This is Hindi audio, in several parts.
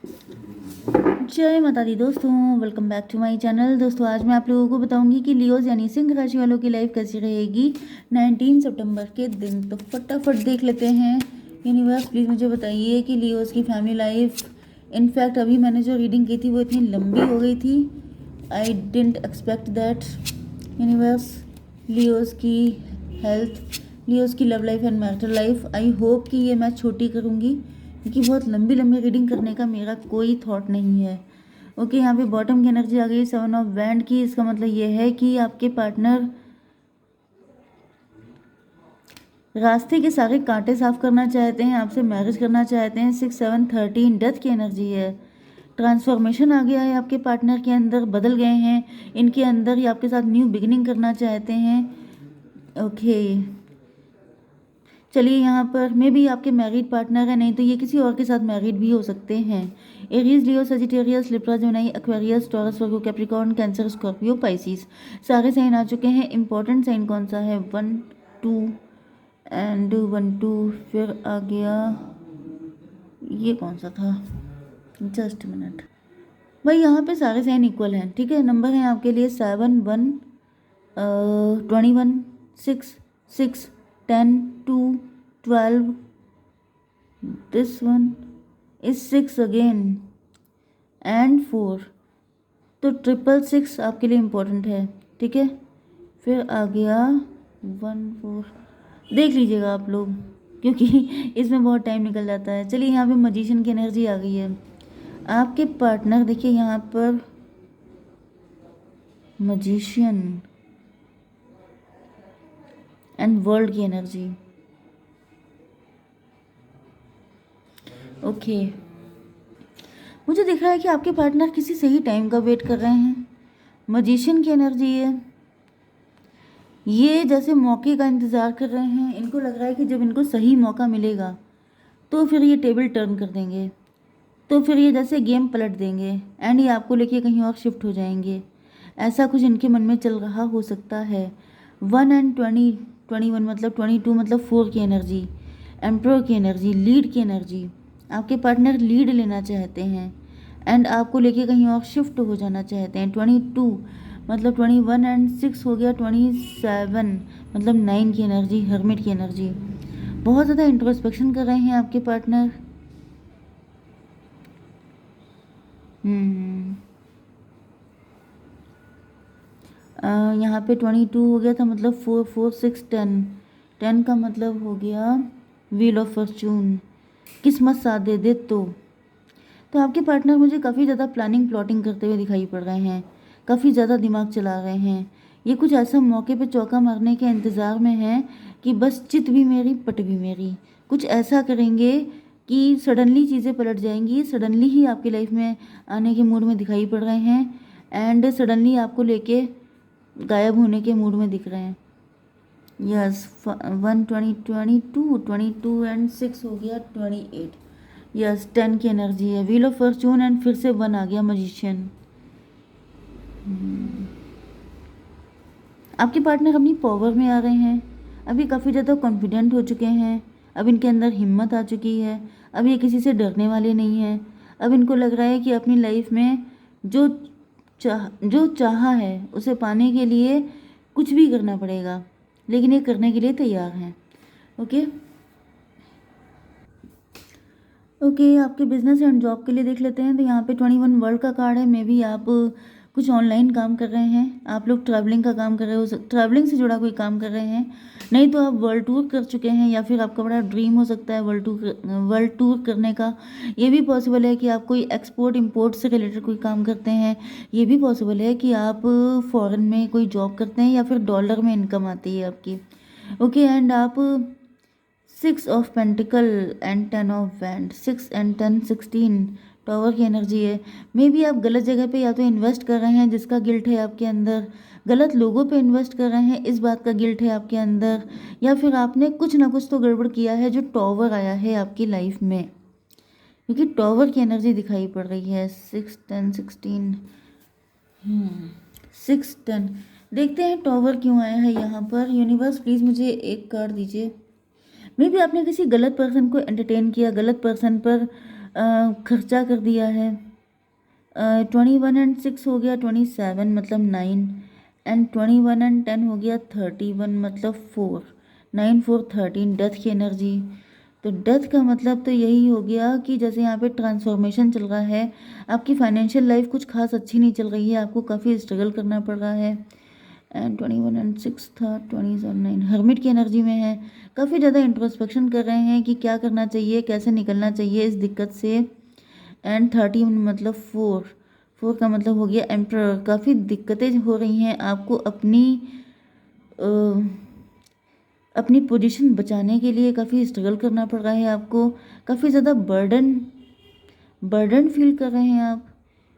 जय माता दी दोस्तों, welcome back to my channel. दोस्तों आज मैं आप लोगों को बताऊंगी कि लियोज यानी सिंह राशि वालों की लाइफ कैसी रहेगी 19 सितंबर के दिन। तो फटाफट देख लेते हैं। यूनिवर्स प्लीज़ मुझे बताइए कि लियोज की फैमिली लाइफ, इनफैक्ट अभी मैंने जो रीडिंग की थी वो इतनी लंबी हो गई थी, I didn't expect that. Universe, Leos की हेल्थ, लियोज की love life and marital life, I hope कि ये मैं छोटी करूँगी क्योंकि बहुत लंबी लंबी रीडिंग करने का मेरा कोई थॉट नहीं है। ओके, यहाँ पे बॉटम की एनर्जी आ गई 7 ऑफ वैंड की। इसका मतलब ये है कि आपके पार्टनर रास्ते के सारे कांटे साफ करना चाहते हैं, आपसे मैरिज करना चाहते हैं। 6 7 13 डेथ की एनर्जी है। ट्रांसफॉर्मेशन आ गया है आपके पार्टनर के अंदर, बदल गए हैं इनके अंदर, ये आपके साथ न्यू बिगिनिंग करना चाहते हैं। ओके चलिए, यहाँ पर मे भी आपके मैरिड पार्टनर है, नहीं तो ये किसी और के साथ मैरिड भी हो सकते हैं। Aries, Leo, Sagittarius, Libra, Gemini, Aquarius, Taurus, Virgo, Capricorn, Cancer, Scorpio, Pisces, सारे साइन आ चुके हैं। इंपॉर्टेंट साइन कौन सा है? 1 2 एंड 1 2। फिर आ गया ये कौन सा था? जस्ट मिनट भाई, यहाँ पे सारे साइन इक्वल हैं, ठीक है। नंबर है आपके लिए 7 1 21 6 6 10 2 12। This one is 6 again and 4, तो 666 आपके लिए इम्पोर्टेंट है, ठीक है। फिर आ गया 1 4, देख लीजिएगा आप लोग क्योंकि इसमें बहुत टाइम निकल जाता है। चलिए, यहाँ पे मजिशियन की एनर्जी आ गई है। आपके पार्टनर देखिए यहाँ पर मजिशियन एंड वर्ल्ड की एनर्जी। ओके, मुझे दिख रहा है कि आपके पार्टनर किसी सही टाइम का वेट कर रहे हैं। मजिशियन की एनर्जी है, ये जैसे मौके का इंतज़ार कर रहे हैं। इनको लग रहा है कि जब इनको सही मौका मिलेगा तो फिर ये टेबल टर्न कर देंगे, तो फिर ये जैसे गेम पलट देंगे एंड ये आपको लेके कहीं और शिफ्ट हो जाएंगे। ऐसा कुछ इनके मन में चल रहा हो सकता है। 1 एंड 20 21 मतलब 22 मतलब 4 की एनर्जी, एम्प्रोर की एनर्जी, लीड की एनर्जी। आपके पार्टनर लीड लेना चाहते हैं एंड आपको लेके कहीं और शिफ्ट हो जाना चाहते हैं। 22 मतलब 21 एंड 6 हो गया 27 मतलब 9 की एनर्जी, हर्मिट की एनर्जी। बहुत ज़्यादा इंट्रोस्पेक्शन कर रहे हैं आपके पार्टनर। यहाँ पे 22 हो गया था मतलब 4 4 6 10, 10 का मतलब हो गया व्हील ऑफ फॉर्चून, किस्मत साथ दे दे तो आपके पार्टनर मुझे काफ़ी ज़्यादा प्लानिंग प्लॉटिंग करते हुए दिखाई पड़ रहे हैं, काफ़ी ज़्यादा दिमाग चला रहे हैं। ये कुछ ऐसा मौके पे चौका मारने के इंतज़ार में है कि बस चित भी मेरी पट भी मेरी। कुछ ऐसा करेंगे कि सडनली चीज़ें पलट जाएंगी, सडनली ही आपकी लाइफ में आने के मूड में दिखाई पड़ रहे हैं एंड सडनली आपको लेके गायब होने के मूड में दिख रहे हैं। यस, 1 20 22 22 एंड 6 हो गया 28। यस, 10 की एनर्जी है, व्हील ऑफ फॉर्चून एंड फिर से 1 आ गया मजिशियन। आपके पार्टनर अपनी पावर में आ रहे हैं, अभी काफ़ी ज़्यादा कॉन्फिडेंट हो चुके हैं, अब इनके अंदर हिम्मत आ चुकी है, अब ये किसी से डरने वाले नहीं हैं। अब इनको लग रहा है कि अपनी लाइफ में जो चाहा है उसे पाने के लिए कुछ भी करना पड़ेगा, लेकिन ये करने के लिए तैयार हैं। ओके ओके, आपके बिजनेस एंड जॉब के लिए देख लेते हैं। तो यहाँ पे 21 वर्ल्ड का कार्ड है। मे बी आप कुछ ऑनलाइन काम कर रहे हैं, आप लोग ट्रैवलिंग का काम कर रहे हो, ट्रैवलिंग से जुड़ा कोई काम कर रहे हैं, नहीं तो आप वर्ल्ड टूर कर चुके हैं, या फिर आपका बड़ा ड्रीम हो सकता है वर्ल्ड टूर करने का। ये भी पॉसिबल है कि आप कोई एक्सपोर्ट इम्पोर्ट से रिलेटेड कोई काम करते हैं। ये भी पॉसिबल है कि आप फॉरेन में कोई जॉब करते हैं या फिर डॉलर में इनकम आती है आपकी। ओके, एंड आप 6 of pentacle and 10 of wand, 6 and 10 16 tower की एनर्जी है। मे बी आप गलत जगह पे या तो इन्वेस्ट कर रहे हैं जिसका गिल्ट है आपके अंदर, गलत लोगों पे इन्वेस्ट कर रहे हैं इस बात का गिल्ट है आपके अंदर, या फिर आपने कुछ ना कुछ तो गड़बड़ किया है जो टॉवर आया है आपकी लाइफ में, क्योंकि टॉवर की एनर्जी दिखाई पड़ रही है। 6 10 16 6 10। देखते हैं टॉवर क्यों आया है यहाँ पर। यूनिवर्स प्लीज़ मुझे एक कार्ड दीजिए। मे बी आपने किसी गलत पर्सन को एंटरटेन किया, गलत पर्सन पर खर्चा कर दिया है। 21 एंड 6 हो गया 27 मतलब 9, एंड 21 एंड 10 हो गया 31 मतलब 4, 9 4 13 डेथ की एनर्जी। तो डेथ का मतलब तो यही हो गया कि जैसे यहाँ पे ट्रांसफॉर्मेशन चल रहा है, आपकी फाइनेंशियल लाइफ कुछ खास अच्छी नहीं चल रही है, आपको काफ़ी स्ट्रगल करना पड़ रहा है। एंड 21 एंड 6 था 27 9, हर्मिट की एनर्जी में है, काफ़ी ज़्यादा इंट्रोस्पेक्शन कर रहे हैं कि क्या करना चाहिए, कैसे निकलना चाहिए इस दिक्कत से। एंड 30 मतलब 4, 4 का मतलब हो गया एम्प्रर। काफ़ी दिक्कतें हो रही हैं आपको अपनी पोजीशन बचाने के लिए, काफ़ी स्ट्रगल करना पड़ रहा है आपको, काफ़ी ज़्यादा बर्डन फील कर रहे हैं आप।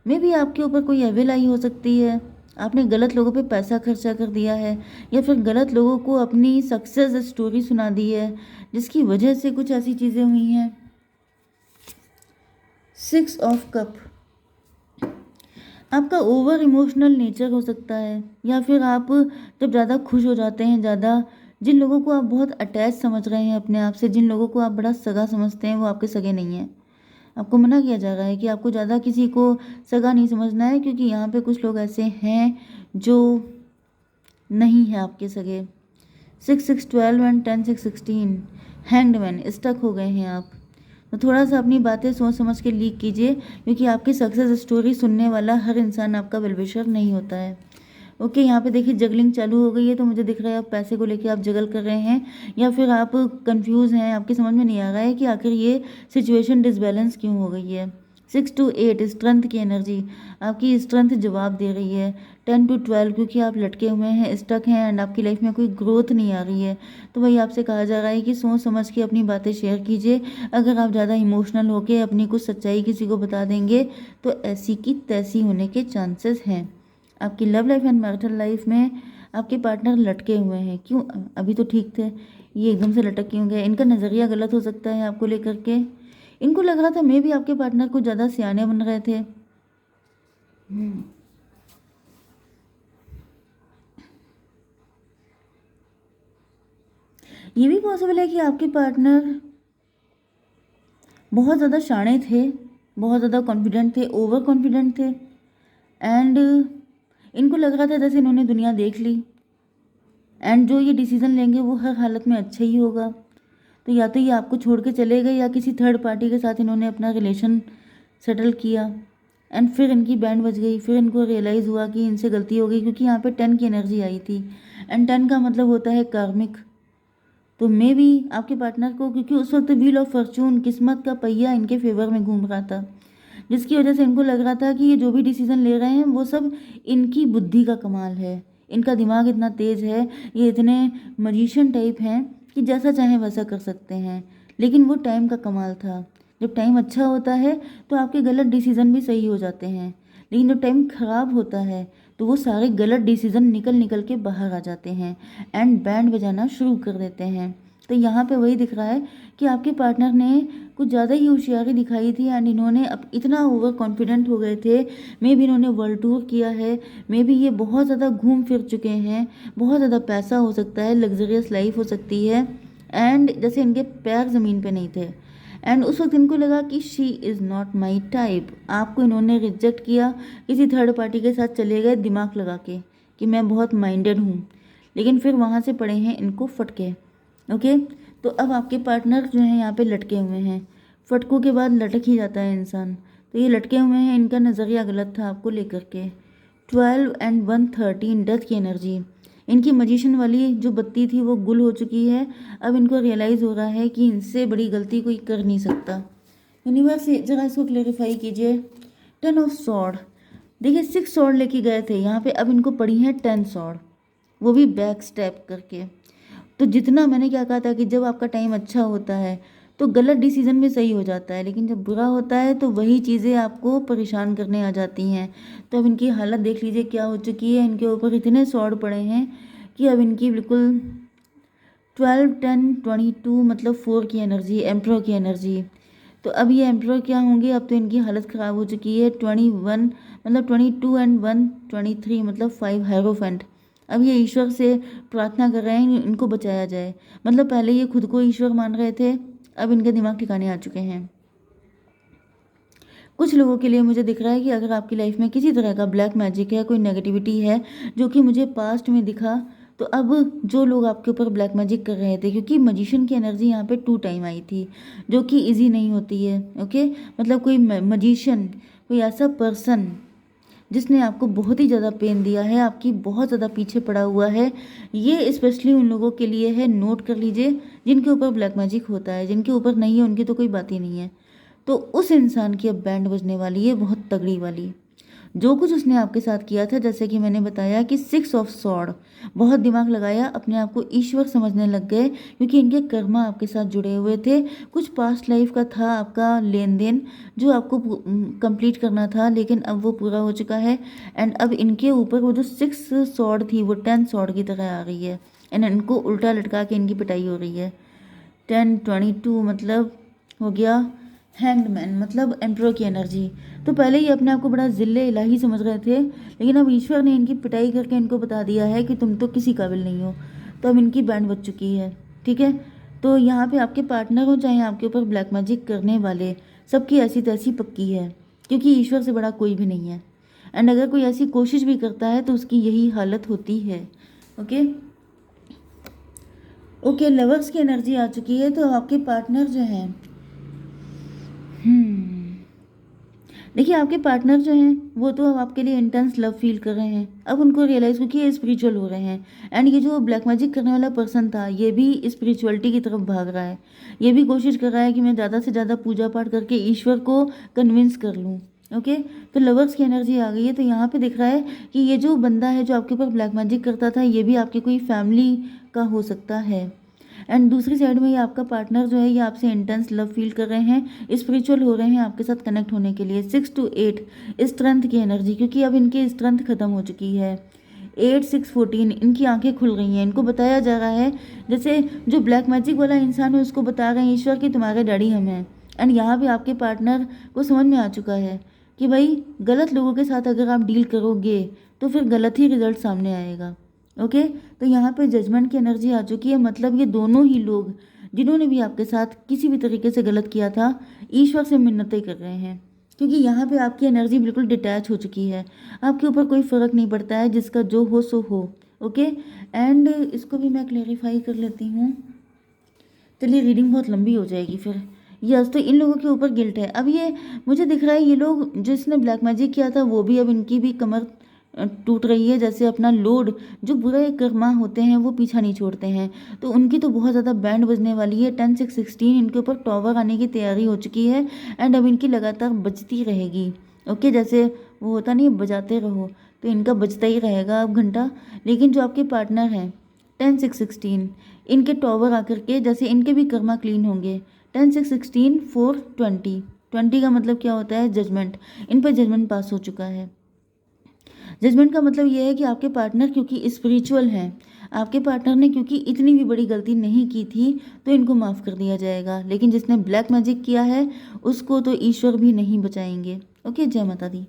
मे भी आपके ऊपर कोई एविल आई हो सकती है, आपने गलत लोगों पे पैसा खर्चा कर दिया है, या फिर गलत लोगों को अपनी सक्सेस स्टोरी सुना दी है, जिसकी वजह से कुछ ऐसी चीज़ें हुई हैं। 6 ऑफ कप, आपका ओवर इमोशनल नेचर हो सकता है, या फिर आप जब ज़्यादा खुश हो जाते हैं, ज़्यादा जिन लोगों को आप बहुत अटैच समझ रहे हैं अपने आप से, जिन लोगों को आप बड़ा सगा समझते हैं, वो आपके सगे नहीं हैं। आपको मना किया जा रहा है कि आपको ज़्यादा किसी को सगा नहीं समझना है, क्योंकि यहाँ पे कुछ लोग ऐसे हैं जो नहीं है आपके सगे। 6 6 12 एंड 10 6 16, हैंग्डमैन, स्टक हो गए हैं आप। तो थोड़ा सा अपनी बातें सोच समझ के लीक कीजिए, क्योंकि आपकी सक्सेस स्टोरी सुनने वाला हर इंसान आपका वेलविशर नहीं होता है। ओके, यहाँ पे देखिए जगलिंग चालू हो गई है, तो मुझे दिख रहा है आप पैसे को लेके आप जगल कर रहे हैं, या फिर आप कंफ्यूज हैं, आपकी समझ में नहीं आ रहा है कि आखिर ये सिचुएशन डिसबैलेंस क्यों हो गई है। 6 to 8, स्ट्रेंथ की एनर्जी, आपकी स्ट्रेंथ जवाब दे रही है। 10 to 12, क्योंकि आप लटके हुए हैं, स्टक हैं, एंड आपकी लाइफ में कोई ग्रोथ नहीं आ रही है, तो वही आपसे कहा जा रहा है कि सोच समझ के अपनी बातें शेयर कीजिए। अगर आप ज़्यादा इमोशनल होकर अपनी कुछ सच्चाई किसी को बता देंगे, तो ऐसी की तैसी होने के चांसेस हैं। आपकी love life and marital life में आपके पार्टनर लटके हुए हैं। क्यों? अभी तो ठीक थे, ये एकदम से लटक क्यों गए? इनका नज़रिया गलत हो सकता है आपको लेकर के। इनको लग रहा था मे भी आपके पार्टनर कुछ ज़्यादा सियाने बन रहे थे। ये भी पॉसिबल है कि आपके पार्टनर बहुत ज़्यादा शाणे थे, बहुत ज़्यादा कॉन्फिडेंट थे, ओवर कॉन्फिडेंट थे, एंड इनको लग रहा था जैसे इन्होंने दुनिया देख ली, एंड जो ये डिसीज़न लेंगे वो हर हालत में अच्छा ही होगा। तो या तो ये आपको छोड़ के चले गए, या किसी थर्ड पार्टी के साथ इन्होंने अपना रिलेशन सेटल किया, एंड फिर इनकी बैंड बज गई, फिर इनको रियलाइज़ हुआ कि इनसे गलती हो गई, क्योंकि यहाँ पे 10 की एनर्जी आई थी, एंड 10 का मतलब होता है कार्मिक। तो मे भी आपके पार्टनर को, क्योंकि उस वक्त व्हील ऑफ फॉर्चून, किस्मत का पहिया इनके फेवर में घूम रहा था, जिसकी वजह से इनको लग रहा था कि ये जो भी डिसीज़न ले रहे हैं वो सब इनकी बुद्धि का कमाल है, इनका दिमाग इतना तेज़ है, ये इतने मजिशियन टाइप हैं कि जैसा चाहें वैसा कर सकते हैं। लेकिन वो टाइम का कमाल था। जब टाइम अच्छा होता है तो आपके गलत डिसीज़न भी सही हो जाते हैं, लेकिन जब टाइम ख़राब होता है तो वो सारे गलत डिसीज़न निकल निकल के बाहर आ जाते हैं, एंड बैंड बजाना शुरू कर देते हैं। तो यहाँ पे वही दिख रहा है कि आपके पार्टनर ने कुछ ज़्यादा ही होशियारी दिखाई थी, एंड इन्होंने अब इतना ओवर कॉन्फिडेंट हो गए थे। मे भी इन्होंने वर्ल्ड टूर किया है, मे भी ये बहुत ज़्यादा घूम फिर चुके हैं, बहुत ज़्यादा पैसा हो सकता है, लग्जरियस लाइफ हो सकती है, एंड जैसे इनके पैर ज़मीन पे नहीं थे, एंड उस वक्त इनको लगा कि she is not my type. आपको इन्होंने रिजेक्ट किया, किसी थर्ड पार्टी के साथ चले गए दिमाग लगा के कि मैं बहुत माइंडेड हूँ, लेकिन फिर वहाँ से पड़े हैं इनको फटके। ओके, तो अब आपके पार्टनर जो हैं यहाँ पे लटके हुए हैं, फटकों के बाद लटक ही जाता है इंसान, तो ये लटके हुए हैं, इनका नज़रिया गलत था आपको लेकर के। 12 एंड 1 13, डेथ की एनर्जी, इनकी मजिशियन वाली जो बत्ती थी वो गुल हो चुकी है। अब इनको रियलाइज़ हो रहा है कि इनसे बड़ी गलती कोई कर नहीं सकता। यूनिवर्स जरा इसको क्लेरिफाई कीजिए। 10 ऑफ सॉर्ड, देखिए 6 सॉर्ड लेके गए थे यहाँ पे, अब इनको पड़ी है 10 सॉर्ड, वो भी बैक स्टेप करके। तो जितना मैंने क्या कहा था कि जब आपका टाइम अच्छा होता है तो गलत डिसीजन भी सही हो जाता है, लेकिन जब बुरा होता है तो वही चीज़ें आपको परेशान करने आ जाती हैं। तो अब इनकी हालत देख लीजिए क्या हो चुकी है, इनके ऊपर इतने सॉर्ड पड़े हैं कि अब इनकी बिल्कुल 12 10 22 मतलब 4 की एनर्जी, एम्प्रो की एनर्जी। तो अब ये एम्प्रो क्या होंगे, अब तो इनकी हालत ख़राब हो चुकी है। 21 मतलब 22 एंड 1 23 मतलब 5 हेरोफेंट। अब ये ईश्वर से प्रार्थना कर रहे हैं इनको बचाया जाए, मतलब पहले ये खुद को ईश्वर मान रहे थे, अब इनके दिमाग ठिकाने आ चुके हैं। कुछ लोगों के लिए मुझे दिख रहा है कि अगर आपकी लाइफ में किसी तरह का ब्लैक मैजिक है, कोई नेगेटिविटी है जो कि मुझे पास्ट में दिखा, तो अब जो लोग आपके ऊपर ब्लैक मैजिक कर रहे थे, क्योंकि मजिशियन की एनर्जी यहाँ पे 2 टाइम आई थी, जो कि इजी नहीं होती है। ओके, मतलब कोई मजिशियन, कोई ऐसा पर्सन जिसने आपको बहुत ही ज़्यादा पेन दिया है, आपकी बहुत ज़्यादा पीछे पड़ा हुआ है, ये स्पेशली उन लोगों के लिए है, नोट कर लीजिए, जिनके ऊपर ब्लैक मैजिक होता है। जिनके ऊपर नहीं है उनकी तो कोई बात ही नहीं है। तो उस इंसान की अब बैंड बजने वाली है, बहुत तगड़ी वाली। जो कुछ उसने आपके साथ किया था, जैसे कि मैंने बताया कि 6 ऑफ सॉर्ड, बहुत दिमाग लगाया, अपने आप को ईश्वर समझने लग गए, क्योंकि इनके कर्मा आपके साथ जुड़े हुए थे। कुछ पास्ट लाइफ का था आपका लेन देन जो आपको कंप्लीट करना था, लेकिन अब वो पूरा हो चुका है। एंड अब इनके ऊपर वो जो 6 सॉर्ड थी वो 10 सॉर्ड की तरह आ रही है। एंड इनको उल्टा लटका के इनकी पिटाई हो रही है। 10-22 मतलब हो गया हैंग्ड मैन, मतलब एम्परर की एनर्जी। तो पहले ही अपने आप को बड़ा जिले इलाही समझ रहे थे, लेकिन अब ईश्वर ने इनकी पिटाई करके इनको बता दिया है कि तुम तो किसी काबिल नहीं हो। तो अब इनकी बैंड बज चुकी है। ठीक है, तो यहाँ पे आपके पार्टनर हो चाहे आपके ऊपर ब्लैक मैजिक करने वाले, सबकी ऐसी तैसी पक्की है, क्योंकि ईश्वर से बड़ा कोई भी नहीं है। एंड अगर कोई ऐसी कोशिश भी करता है तो उसकी यही हालत होती है। ओके ओके, लवर्स की एनर्जी आ चुकी है। तो आपके पार्टनर जो हैं, देखिए आपके पार्टनर जो हैं वो तो अब आपके लिए इंटेंस लव फील कर रहे हैं। अब उनको रियलाइज़, क्योंकि ये स्पिरिचुअल हो रहे हैं। एंड ये जो ब्लैक मैजिक करने वाला पर्सन था, ये भी स्पिरिचुअलिटी की तरफ भाग रहा है। ये भी कोशिश कर रहा है कि मैं ज़्यादा से ज़्यादा पूजा पाठ करके ईश्वर को कन्विंस कर लूँ। ओके, तो लवर्स की एनर्जी आ गई है। तो यहाँ पे दिख रहा है कि ये जो बंदा है जो आपके ऊपर ब्लैक मैजिक करता था, ये भी आपकी कोई फैमिली का हो सकता है। एंड दूसरी साइड में ये आपका पार्टनर जो है, ये आपसे इंटेंस लव फील कर रहे हैं, स्पिरिचुअल हो रहे हैं आपके साथ कनेक्ट होने के लिए। 6 to 8 स्ट्रेंथ की एनर्जी, क्योंकि अब इनकी स्ट्रेंथ खत्म हो चुकी है। 8 6 14 इनकी आंखें खुल गई हैं। इनको बताया जा रहा है, जैसे जो ब्लैक मैजिक वाला इंसान है उसको बता रहे हैं ईश्वर कि तुम्हारे डैडी हम हैं। एंड यहाँ भी आपके पार्टनर को समझ में आ चुका है कि भाई गलत लोगों के साथ अगर आप डील करोगे तो फिर गलत ही रिजल्ट सामने आएगा। ओके, तो यहाँ पे जजमेंट की एनर्जी आ चुकी है। मतलब ये दोनों ही लोग जिन्होंने भी आपके साथ किसी भी तरीके से गलत किया था, ईश्वर से मिन्नतें कर रहे हैं, क्योंकि यहाँ पे आपकी एनर्जी बिल्कुल डिटैच हो चुकी है। आपके ऊपर कोई फ़र्क नहीं पड़ता है, जिसका जो हो सो हो। ओके, एंड इसको भी मैं क्लेरिफाई कर लेती हूँ। चलिए, रीडिंग बहुत लंबी हो जाएगी फिर। यस, तो इन लोगों के ऊपर गिल्ट है। अब ये मुझे दिख रहा है ये लोग जिसने ब्लैक मैजिक किया था वो भी अब इनकी भी कमर टूट रही है। जैसे अपना लोड, जो बुरे कर्मा होते हैं वो पीछा नहीं छोड़ते हैं, तो उनकी तो बहुत ज़्यादा बैंड बजने वाली है। 10 6 16 इनके ऊपर टॉवर आने की तैयारी हो चुकी है। एंड अब इनकी लगातार बजती रहेगी। ओके, जैसे वो होता नहीं बजाते रहो, तो इनका बजता ही रहेगा अब घंटा। लेकिन जो आपके पार्टनर हैं 10 6 16 इनके टॉवर आकर के, जैसे इनके भी कर्मा क्लीन होंगे। 10 6 16 4 20 20 का मतलब क्या होता है? जजमेंट। इन पर जजमेंट पास हो चुका है। जजमेंट का मतलब ये है कि आपके पार्टनर क्योंकि स्पिरिचुअल हैं, आपके पार्टनर ने क्योंकि इतनी भी बड़ी गलती नहीं की थी, तो इनको माफ़ कर दिया जाएगा। लेकिन जिसने ब्लैक मैजिक किया है उसको तो ईश्वर भी नहीं बचाएंगे। ओके, जय माता दी।